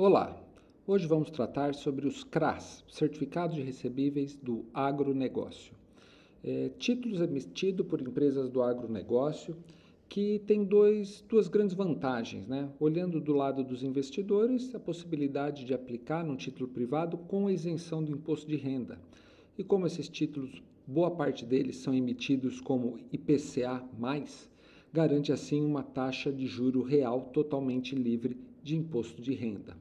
Olá, hoje vamos tratar sobre os CRAs, Certificados de Recebíveis do Agronegócio. Títulos emitidos por empresas do agronegócio que têm duas grandes vantagens, né? Olhando do lado dos investidores, a possibilidade de aplicar num título privado com isenção do imposto de renda. E como esses títulos, boa parte deles são emitidos como IPCA+, garante assim uma taxa de juro real totalmente livre de imposto de renda.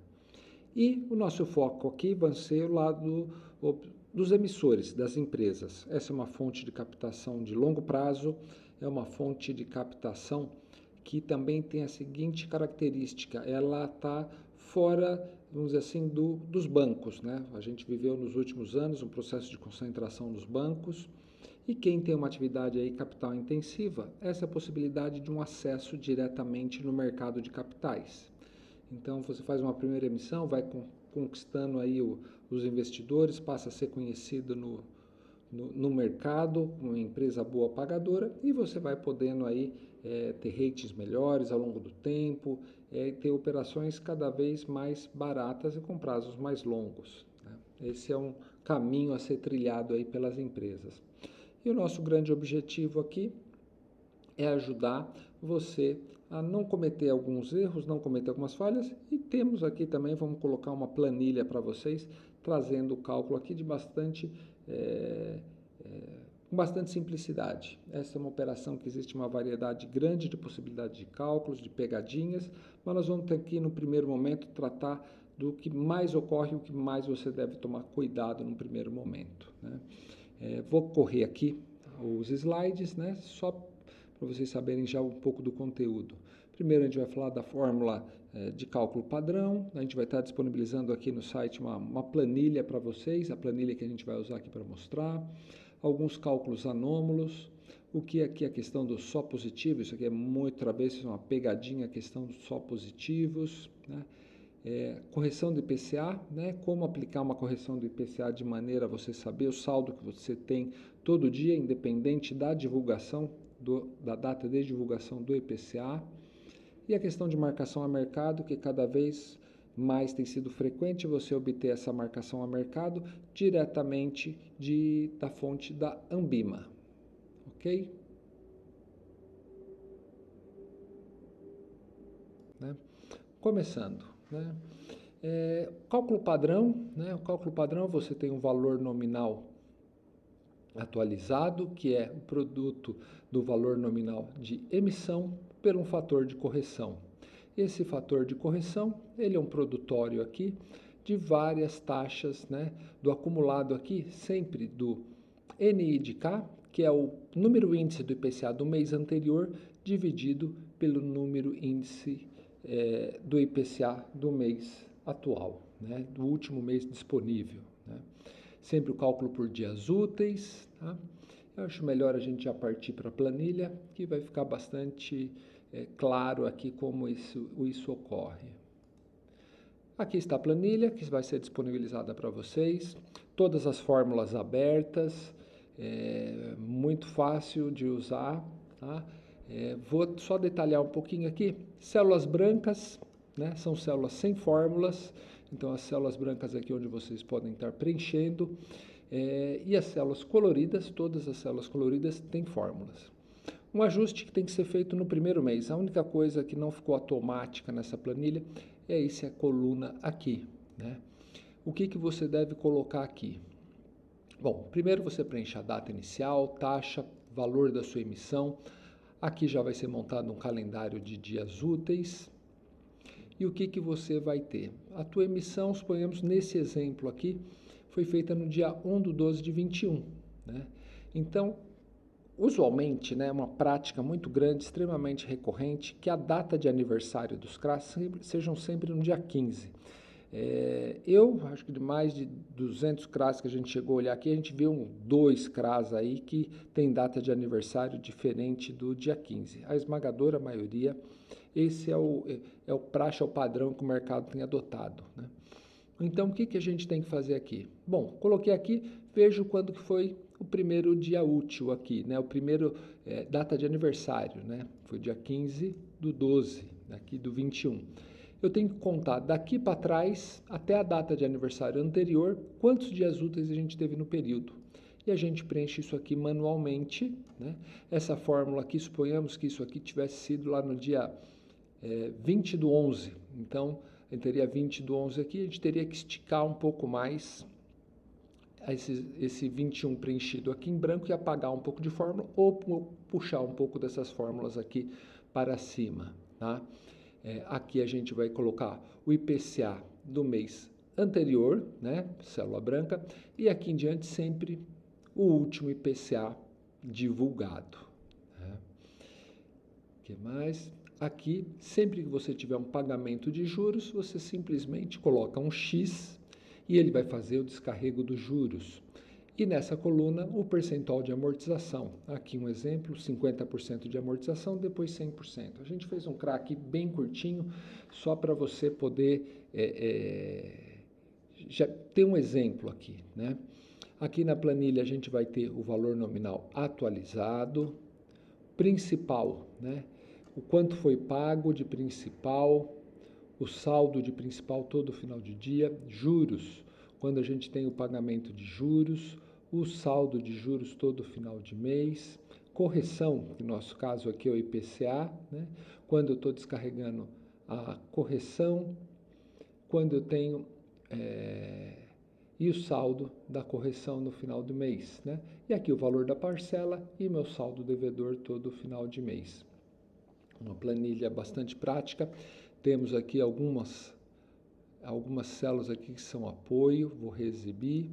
E o nosso foco aqui vai ser o lado dos emissores, das empresas. Essa é uma fonte de captação de longo prazo, é uma fonte de captação que também tem a seguinte característica, ela está fora, vamos dizer assim, dos bancos, né? A gente viveu nos últimos anos um processo de concentração nos bancos, e quem tem uma atividade aí capital intensiva, essa é a possibilidade de um acesso diretamente no mercado de capitais. Então, você faz uma primeira emissão, vai conquistando aí os investidores, passa a ser conhecido no mercado, uma empresa boa pagadora, e você vai podendo aí ter rates melhores ao longo do tempo, ter operações cada vez mais baratas e com prazos mais longos, né? Esse é um caminho a ser trilhado aí pelas empresas. E o nosso grande objetivo aqui é ajudar você a não cometer alguns erros, não cometer algumas falhas, e temos aqui também, vamos colocar uma planilha para vocês, trazendo o cálculo aqui de com bastante simplicidade. Essa é uma operação que existe uma variedade grande de possibilidades de cálculos, de pegadinhas, mas nós vamos ter aqui no primeiro momento tratar do que mais ocorre, o que mais você deve tomar cuidado no primeiro momento, né? Vou correr aqui os slides, né, só para vocês saberem já um pouco do conteúdo. Primeiro a gente vai falar da fórmula de cálculo padrão, a gente vai estar disponibilizando aqui no site uma planilha para vocês, a planilha que a gente vai usar aqui para mostrar, alguns cálculos anômalos, o que aqui é a questão do só positivo, isso aqui é outra vez uma pegadinha, a questão dos só positivos, né? Correção do IPCA, né? Como aplicar uma correção do IPCA de maneira a você saber o saldo que você tem todo dia, independente da divulgação, da data de divulgação do IPCA. E a questão de marcação a mercado, que cada vez mais tem sido frequente você obter essa marcação a mercado diretamente da fonte da Anbima, ok? Né? Começando, né? Cálculo padrão, né? O cálculo padrão você tem um valor nominal atualizado, que é o produto do valor nominal de emissão por um fator de correção. Esse fator de correção, ele é um produtório aqui de várias taxas, né? Do acumulado aqui, sempre do NI de K, que é o número índice do IPCA do mês anterior, dividido pelo número índice do IPCA do mês atual, né? Do último mês disponível, né? Sempre o cálculo por dias úteis, tá? Eu acho melhor a gente já partir para a planilha, que vai ficar bastante claro aqui como isso ocorre. Aqui está a planilha, que vai ser disponibilizada para vocês, todas as fórmulas abertas, muito fácil de usar, tá? Vou só detalhar um pouquinho aqui. Células brancas, né, são células sem fórmulas, então as células brancas aqui onde vocês podem estar preenchendo, e as células coloridas, todas as células coloridas têm fórmulas. Um ajuste que tem que ser feito no primeiro mês, a única coisa que não ficou automática nessa planilha é essa coluna aqui, né? O que você deve colocar aqui? Bom, primeiro você preenche a data inicial, taxa, valor da sua emissão. Aqui já vai ser montado um calendário de dias úteis. E o que você vai ter? A tua emissão, suponhamos, nesse exemplo aqui, foi feita no dia 1/12/21, né? Então, usualmente, né, uma prática muito grande, extremamente recorrente, que a data de aniversário dos CRAs sejam sempre no dia 15. Eu acho que de mais de 200 CRAs que a gente chegou a olhar aqui, a gente viu 2 CRAs aí que tem data de aniversário diferente do dia 15. A esmagadora maioria, esse é o praxe, é o padrão que o mercado tem adotado, né? Então, o que a gente tem que fazer aqui? Bom, coloquei aqui, vejo quando que foi o primeiro dia útil aqui, né? O primeiro data de aniversário, né? Foi dia 15/12, aqui do 21. eu tenho que contar daqui para trás, até a data de aniversário anterior, quantos dias úteis a gente teve no período. E a gente preenche isso aqui manualmente, né? Essa fórmula aqui, suponhamos que isso aqui tivesse sido lá no dia 20/11. Então, a gente teria 20/11 aqui, a gente teria que esticar um pouco mais esse 21 preenchido aqui em branco e apagar um pouco de fórmula ou puxar um pouco dessas fórmulas aqui para cima, tá? Aqui a gente vai colocar o IPCA do mês anterior, né, célula branca, e aqui em diante sempre o último IPCA divulgado. Né? O que mais? Aqui, sempre que você tiver um pagamento de juros, você simplesmente coloca um X e ele vai fazer o descarrego dos juros. E nessa coluna, o percentual de amortização. Aqui um exemplo, 50% de amortização, depois 100%. A gente fez um crack bem curtinho, só para você poder já ter um exemplo aqui, né? Aqui na planilha a gente vai ter o valor nominal atualizado, principal, né? O quanto foi pago de principal, o saldo de principal todo final de dia, juros, quando a gente tem o pagamento de juros, o saldo de juros todo final de mês, correção, que no nosso caso aqui é o IPCA, né? Quando eu estou descarregando a correção, quando eu tenho e o saldo da correção no final do mês, né? E aqui o valor da parcela e meu saldo devedor todo final de mês. Uma planilha bastante prática. Temos aqui algumas células aqui que são apoio, vou reexibir.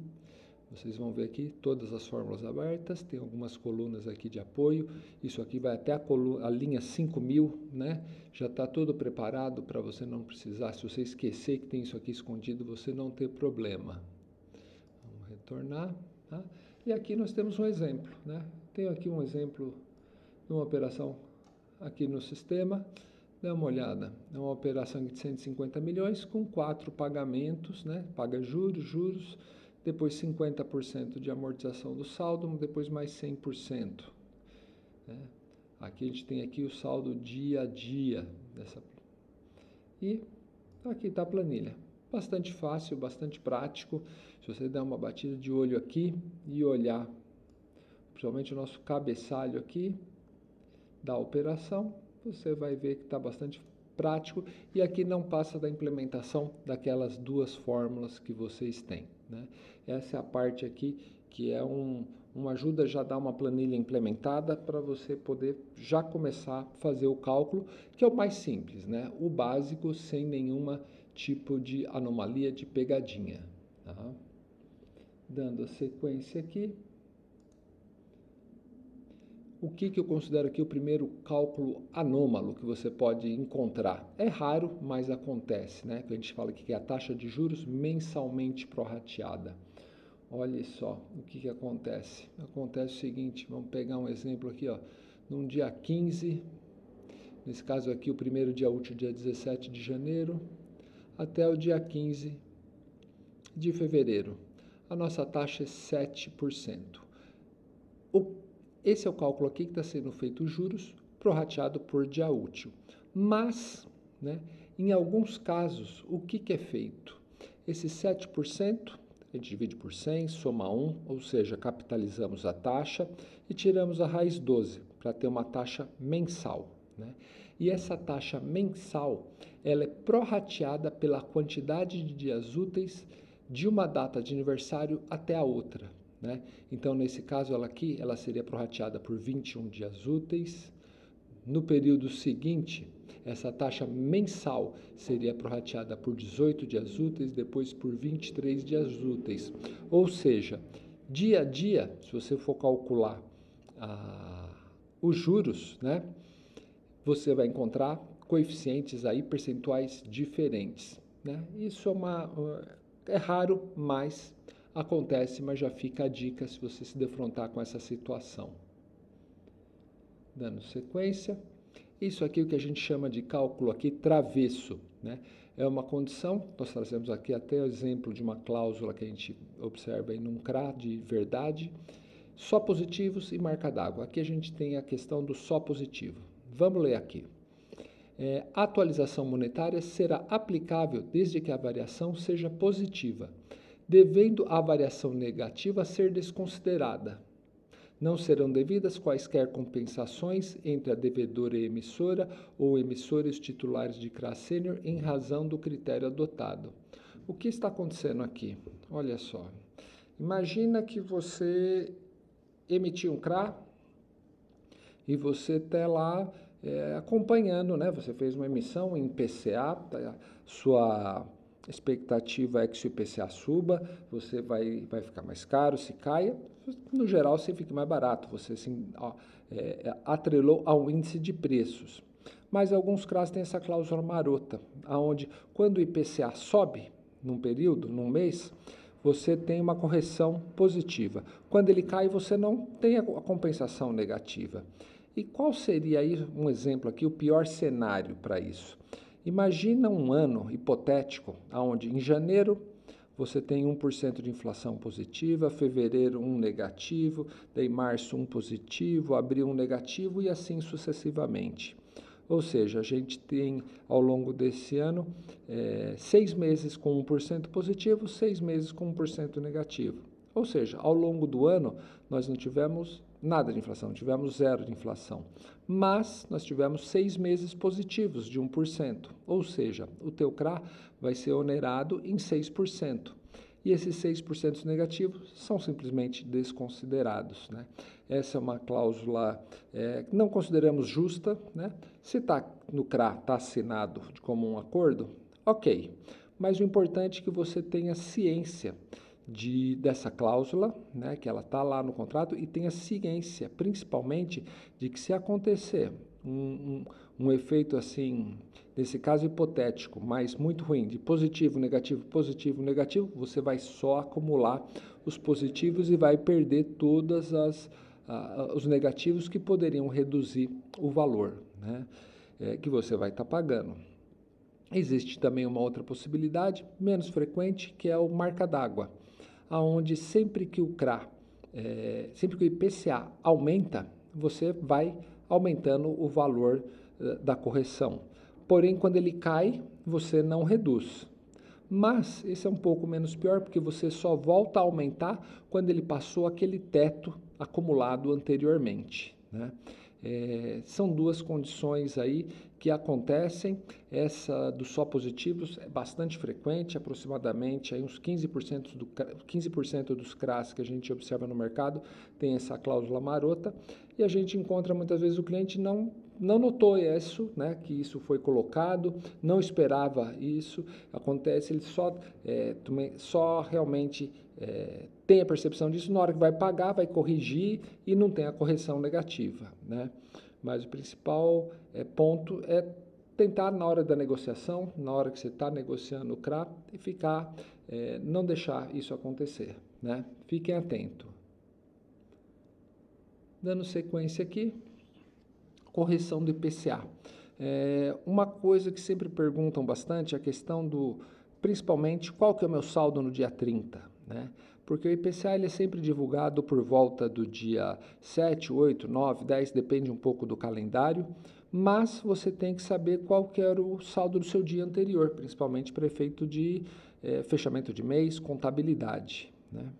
Vocês vão ver aqui todas as fórmulas abertas, tem algumas colunas aqui de apoio. Isso aqui vai até a linha 5000, né? Já está tudo preparado para você não precisar. Se você esquecer que tem isso aqui escondido, você não ter problema. Vamos retornar, tá? E aqui nós temos um exemplo, né? Tenho aqui um exemplo de uma operação aqui no sistema. Dá uma olhada, é uma operação de 150 milhões com 4 pagamentos, né? Paga juros, depois 50% de amortização do saldo, depois mais 100%. Né? Aqui a gente tem aqui o saldo dia a dia. E aqui está a planilha. Bastante fácil, bastante prático. Se você der uma batida de olho aqui e olhar, principalmente o nosso cabeçalho aqui da operação, você vai ver que está bastante prático e aqui não passa da implementação daquelas duas fórmulas que vocês têm, né? Essa é a parte aqui que é uma ajuda já a dar uma planilha implementada para você poder já começar a fazer o cálculo, que é o mais simples, né? O básico, sem nenhuma tipo de anomalia, de pegadinha, tá? Dando a sequência aqui. O que eu considero aqui o primeiro cálculo anômalo que você pode encontrar? É raro, mas acontece, né? Que a gente fala aqui que é a taxa de juros mensalmente prorrateada. Olha só o que acontece. Acontece o seguinte, vamos pegar um exemplo aqui, ó. Num dia 15, nesse caso aqui o primeiro dia útil, dia 17 de janeiro, até o dia 15 de fevereiro. A nossa taxa é 7%. Esse é o cálculo aqui que está sendo feito os juros, prorrateado por dia útil. Mas, né, em alguns casos, o que é feito? Esse 7%, a gente divide por 100, soma 1, ou seja, capitalizamos a taxa e tiramos a raiz 12, para ter uma taxa mensal, né? E essa taxa mensal, ela é prorrateada pela quantidade de dias úteis de uma data de aniversário até a outra, né? Então, nesse caso, ela seria prorrateada por 21 dias úteis. No período seguinte, essa taxa mensal seria prorrateada por 18 dias úteis, depois por 23 dias úteis. Ou seja, dia a dia, se você for calcular os juros, né, você vai encontrar coeficientes aí, percentuais diferentes, né? Isso é raro, mas acontece, mas já fica a dica se você se defrontar com essa situação. Dando sequência, isso aqui é o que a gente chama de cálculo aqui travesso, né? É uma condição, nós trazemos aqui até o exemplo de uma cláusula que a gente observa aí num CRA de verdade, só positivos e marca d'água. Aqui a gente tem a questão do só positivo. Vamos ler aqui. A atualização monetária será aplicável desde que a variação seja positiva, devendo a variação negativa ser desconsiderada. Não serão devidas quaisquer compensações entre a devedora e emissora ou emissora e os titulares de CRA sênior em razão do critério adotado. O que está acontecendo aqui? Olha só. Imagina que você emitiu um CRA e você está lá acompanhando, né? Você fez uma emissão em IPCA, sua expectativa é que se o IPCA suba, você vai ficar mais caro, se caia, no geral você fica mais barato, você atrelou ao índice de preços. Mas alguns CRAs têm essa cláusula marota, onde quando o IPCA sobe num período, num mês, você tem uma correção positiva. Quando ele cai, você não tem a compensação negativa. E qual seria aí, um exemplo aqui, o pior cenário para isso? Imagina um ano hipotético, onde em janeiro você tem 1% de inflação positiva, fevereiro 1 negativo, daí março 1 positivo, abril 1 negativo e assim sucessivamente. Ou seja, a gente tem ao longo desse ano 6 meses com 1% positivo, 6 meses com 1% negativo. Ou seja, ao longo do ano nós não tivemos nada de inflação, tivemos 0 de inflação. Mas nós tivemos 6 meses positivos de 1%, ou seja, o teu CRA vai ser onerado em 6%. E esses 6% negativos são simplesmente desconsiderados, né? Essa é uma cláusula que não consideramos justa, né? Se está no CRA, está assinado como um acordo, ok. Mas o importante é que você tenha ciência dessa cláusula, né, que ela está lá no contrato, e tenha ciência, principalmente, de que se acontecer um efeito assim, nesse caso hipotético, mas muito ruim, de positivo, negativo, negativo, você vai só acumular os positivos e vai perder todos os negativos que poderiam reduzir o valor, né, que você vai estar pagando. Existe também uma outra possibilidade, menos frequente, que é o marca d'água, onde sempre que o CRA, sempre que o IPCA aumenta, você vai aumentando o valor da correção. Porém, quando ele cai, você não reduz. Mas esse é um pouco menos pior, porque você só volta a aumentar quando ele passou aquele teto acumulado anteriormente, né? São duas condições aí que acontecem. Essa dos só positivos é bastante frequente, aproximadamente aí uns 15% dos CRAs que a gente observa no mercado tem essa cláusula marota, e a gente encontra muitas vezes o cliente não notou isso, né, que isso foi colocado, não esperava isso, acontece, ele só realmente tem a percepção disso na hora que vai pagar, vai corrigir e não tem a correção negativa, né? Mas o principal ponto é tentar na hora da negociação, na hora que você está negociando o CRA, e não deixar isso acontecer, né? Fiquem atentos. Dando sequência aqui, correção do IPCA. Uma coisa que sempre perguntam bastante é a questão principalmente, qual que é o meu saldo no dia 30, né? Porque o IPCA ele é sempre divulgado por volta do dia 7, 8, 9, 10, depende um pouco do calendário, mas você tem que saber qual que era o saldo do seu dia anterior, principalmente para efeito de fechamento de mês, contabilidade, né?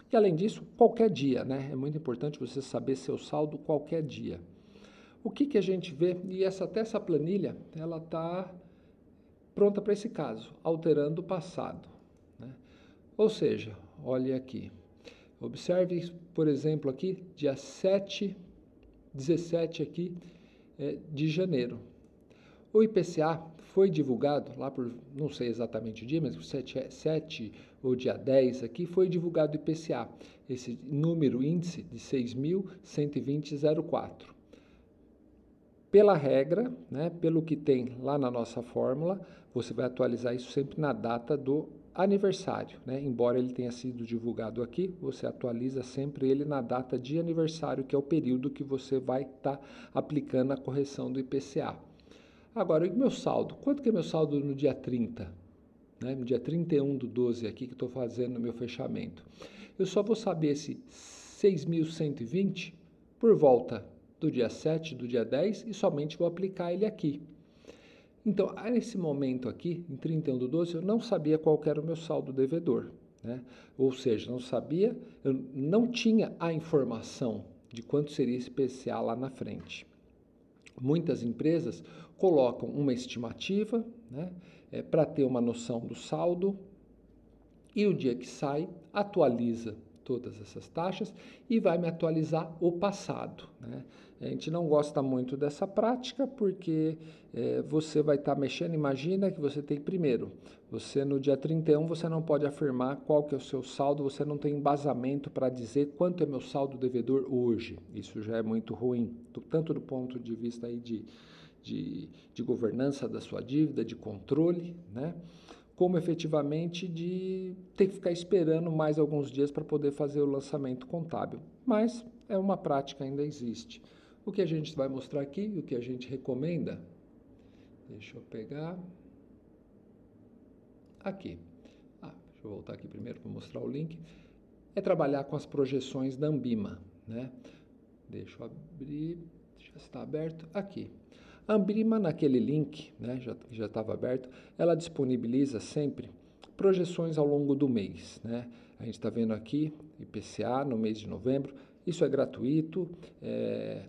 E além disso, qualquer dia, né? É muito importante você saber seu saldo qualquer dia. O que a gente vê, e até essa planilha, ela está pronta para esse caso, alterando o passado, né? Ou seja, olhe aqui, observe, por exemplo, aqui, dia 17 aqui de janeiro. O IPCA foi divulgado lá por, não sei exatamente o dia, mas 7 ou dia 10 aqui, foi divulgado o IPCA, esse número, índice de 6.120,04. Pela regra, né, pelo que tem lá na nossa fórmula, você vai atualizar isso sempre na data do aniversário, né? Embora ele tenha sido divulgado aqui, você atualiza sempre ele na data de aniversário, que é o período que você vai estar aplicando a correção do IPCA. Agora, e o meu saldo? Quanto que é meu saldo no dia 30? Né? No dia 31/12 aqui que estou fazendo o meu fechamento. Eu só vou saber esse 6.120 por volta do dia 7, do dia 10, e somente vou aplicar ele aqui. Então, nesse momento aqui, em 31/12, eu não sabia qual que era o meu saldo devedor, né? Ou seja, não sabia, eu não tinha a informação de quanto seria esse IPCA lá na frente. Muitas empresas colocam uma estimativa, né, para ter uma noção do saldo, e o dia que sai, atualiza todas essas taxas e vai me atualizar o passado, né? A gente não gosta muito dessa prática porque você vai estar mexendo, imagina que você tem primeiro, você no dia 31 você não pode afirmar qual que é o seu saldo, você não tem embasamento para dizer quanto é meu saldo devedor hoje. Isso já é muito ruim, tanto do ponto de vista aí de governança da sua dívida, de controle, né? Como efetivamente de ter que ficar esperando mais alguns dias para poder fazer o lançamento contábil. Mas é uma prática, ainda existe. O que a gente vai mostrar aqui, o que a gente recomenda, deixa eu pegar aqui. Deixa eu voltar aqui primeiro para mostrar o link. É trabalhar com as projeções da Ambima, né? Deixa eu abrir, já está aberto aqui. A Ambima, naquele link, né, já estava aberto, ela disponibiliza sempre projeções ao longo do mês, né? A gente está vendo aqui IPCA no mês de novembro, isso é gratuito,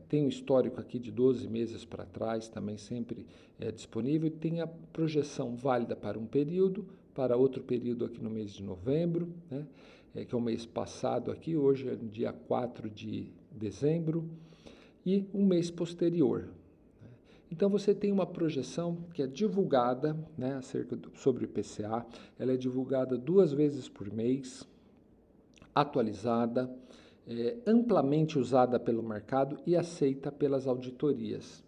tem um histórico aqui de 12 meses para trás, também sempre é disponível, tem a projeção válida para um período, para outro período aqui no mês de novembro, né? Que é o mês passado aqui, hoje é dia 4 de dezembro, e um mês posterior. Então, você tem uma projeção que é divulgada, né, sobre o IPCA, ela é divulgada 2 vezes por mês, atualizada, amplamente usada pelo mercado e aceita pelas auditorias.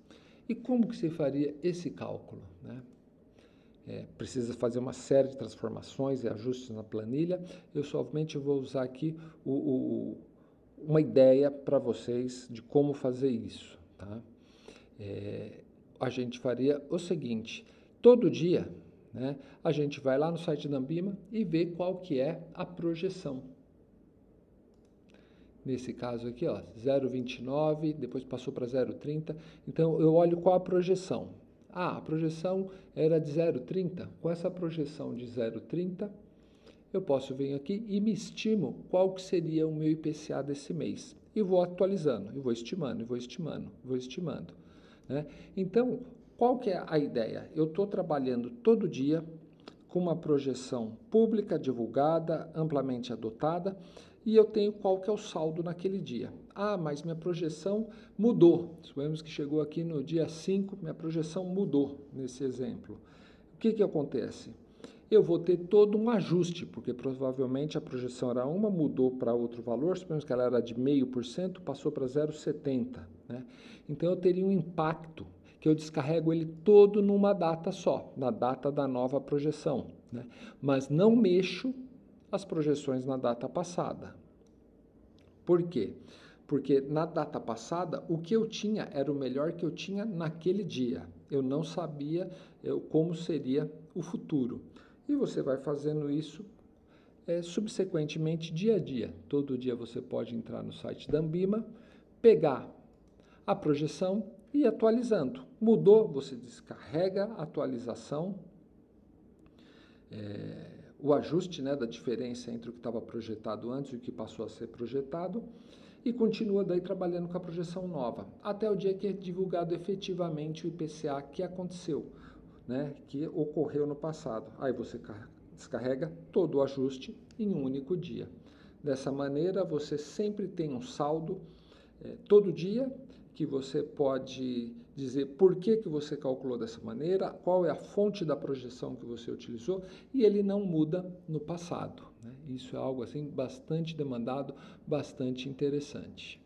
E como que se faria esse cálculo, né? Precisa fazer uma série de transformações e ajustes na planilha. Eu somente vou usar aqui uma ideia para vocês de como fazer isso, tá? A gente faria o seguinte, todo dia, né, a gente vai lá no site da Ambima e vê qual que é a projeção. Nesse caso aqui, ó, 0,29, depois passou para 0,30, então eu olho qual a projeção. A projeção era de 0,30, com essa projeção de 0,30, eu posso vir aqui e me estimo qual que seria o meu IPCA desse mês. E vou atualizando, e vou estimando, e vou estimando, vou estimando, né? Então, qual que é a ideia? Eu estou trabalhando todo dia com uma projeção pública, divulgada, amplamente adotada, e eu tenho qual que é o saldo naquele dia. Mas minha projeção mudou. Suponhamos que chegou aqui no dia 5, minha projeção mudou nesse exemplo. O que acontece? Eu vou ter todo um ajuste, porque provavelmente a projeção era uma, mudou para outro valor, suponhamos que ela era de 0,5%, passou para 0,70%, né? Então eu teria um impacto, que eu descarrego ele todo numa data só, na data da nova projeção, né? Mas não mexo as projeções na data passada. Por quê? Porque na data passada, o que eu tinha era o melhor que eu tinha naquele dia. Eu não sabia como seria o futuro. E você vai fazendo isso subsequentemente, dia a dia. Todo dia você pode entrar no site da Ambima, pegar a projeção e ir atualizando. Mudou, você descarrega a atualização, o ajuste, né, da diferença entre o que estava projetado antes e o que passou a ser projetado, e continua daí trabalhando com a projeção nova, até o dia que é divulgado efetivamente o IPCA que aconteceu, né, que ocorreu no passado. Aí você descarrega todo o ajuste em um único dia. Dessa maneira, você sempre tem um saldo todo dia, que você pode dizer por que você calculou dessa maneira, qual é a fonte da projeção que você utilizou, e ele não muda no passado, né? Isso é algo assim bastante demandado, bastante interessante.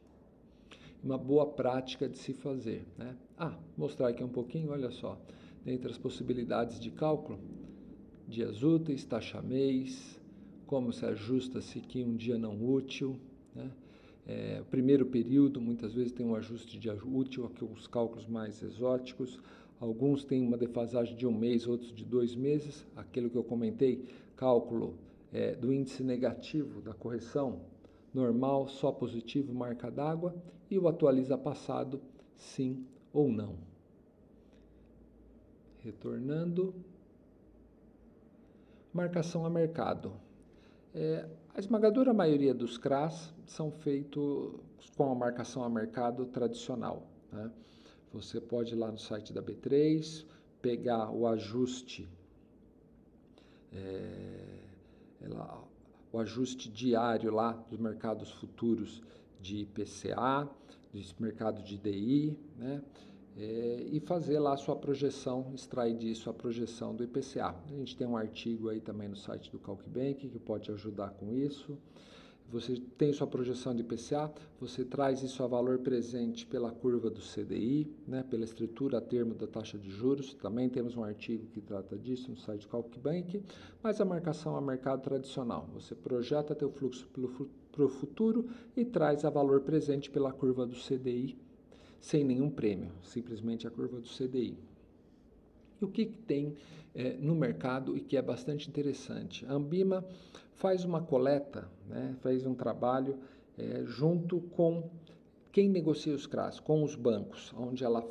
Uma boa prática de se fazer, né? Mostrar aqui um pouquinho, olha só, dentre as possibilidades de cálculo, dias úteis, taxa mês, como se ajusta-se aqui um dia não útil, né? O primeiro período, muitas vezes, tem um ajuste de dia útil, aqui os cálculos mais exóticos. Alguns têm uma defasagem de 1 mês, outros de 2 meses. Aquilo que eu comentei, cálculo do índice negativo da correção, normal, só positivo, marca d'água, e o atualiza passado, sim ou não. Retornando. Marcação a mercado. A esmagadora maioria dos CRAs são feitos com a marcação a mercado tradicional, né? Você pode ir lá no site da B3, pegar o ajuste, o ajuste diário lá dos mercados futuros de IPCA, do mercado de DI, né? E fazer lá a sua projeção, extrair disso a projeção do IPCA. A gente tem um artigo aí também no site do CalcBank que pode ajudar com isso. Você tem sua projeção de IPCA, você traz isso a valor presente pela curva do CDI, né, pela estrutura a termo da taxa de juros. Também temos um artigo que trata disso no site do CalcBank, mas a marcação a mercado tradicional. Você projeta teu fluxo para o futuro e traz a valor presente pela curva do CDI, sem nenhum prêmio, simplesmente a curva do CDI. E o que tem no mercado e que é bastante interessante? A Ambima faz uma coleta, né, faz um trabalho junto com quem negocia os CRAs, com os bancos, onde ela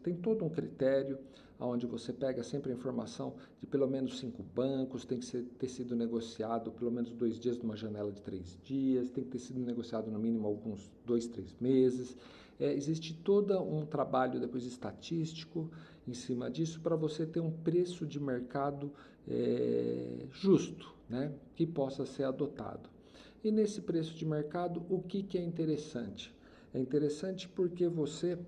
tem todo um critério, onde você pega sempre a informação de pelo menos 5 bancos, tem que ter sido negociado pelo menos 2 dias numa janela de 3 dias, tem que ter sido negociado no mínimo alguns 2, 3 meses. Existe todo um trabalho depois estatístico em cima disso para você ter um preço de mercado justo, né, que possa ser adotado. E nesse preço de mercado, o que é interessante? É interessante porque você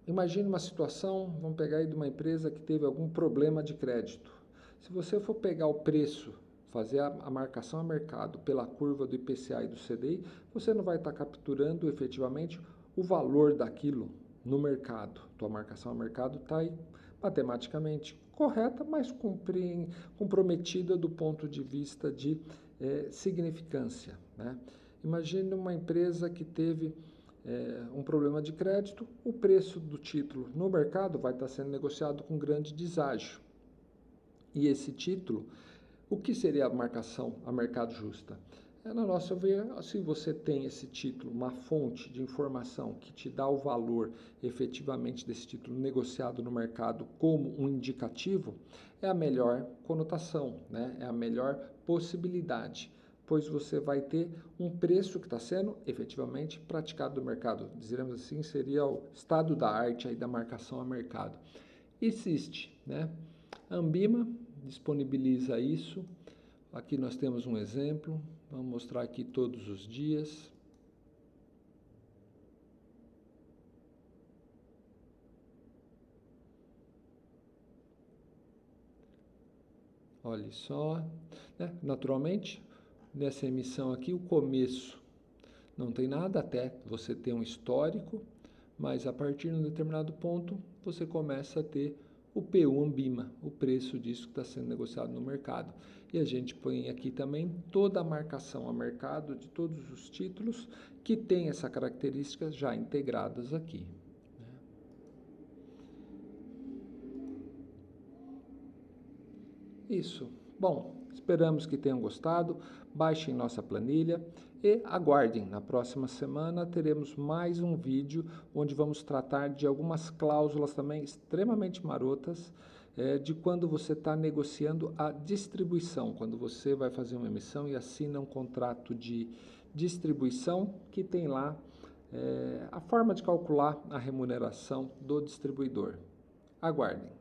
imagine uma situação, vamos pegar aí de uma empresa que teve algum problema de crédito. Se você for pegar o preço, fazer a marcação a mercado pela curva do IPCA e do CDI, você não vai estar capturando efetivamente o valor daquilo no mercado. Tua marcação a mercado está aí matematicamente correta, mas comprometida do ponto de vista de significância, né? Imagine uma empresa que teve um problema de crédito, o preço do título no mercado vai estar sendo negociado com grande deságio. E esse título, o que seria a marcação a mercado justa? Na nossa ver, se você tem esse título, uma fonte de informação que te dá o valor efetivamente desse título negociado no mercado como um indicativo, é a melhor conotação, né? É a melhor possibilidade, pois você vai ter um preço que está sendo efetivamente praticado no mercado. Dizemos assim, seria o estado da arte aí da marcação a mercado. Existe, né? A Ambima disponibiliza isso. Aqui nós temos um exemplo, vamos mostrar aqui todos os dias. Olha só, né? Naturalmente, nessa emissão aqui, o começo não tem nada até você ter um histórico, mas a partir de um determinado ponto, você começa a ter o PU Ambima, o preço disso que está sendo negociado no mercado. E a gente põe aqui também toda a marcação a mercado de todos os títulos que tem essa característica já integradas aqui. Isso. Bom, esperamos que tenham gostado. Baixem nossa planilha e aguardem. Na próxima semana teremos mais um vídeo onde vamos tratar de algumas cláusulas também extremamente marotas de quando você está negociando a distribuição, quando você vai fazer uma emissão e assina um contrato de distribuição que tem lá a forma de calcular a remuneração do distribuidor. Aguardem.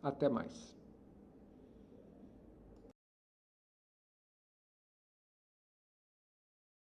Até mais.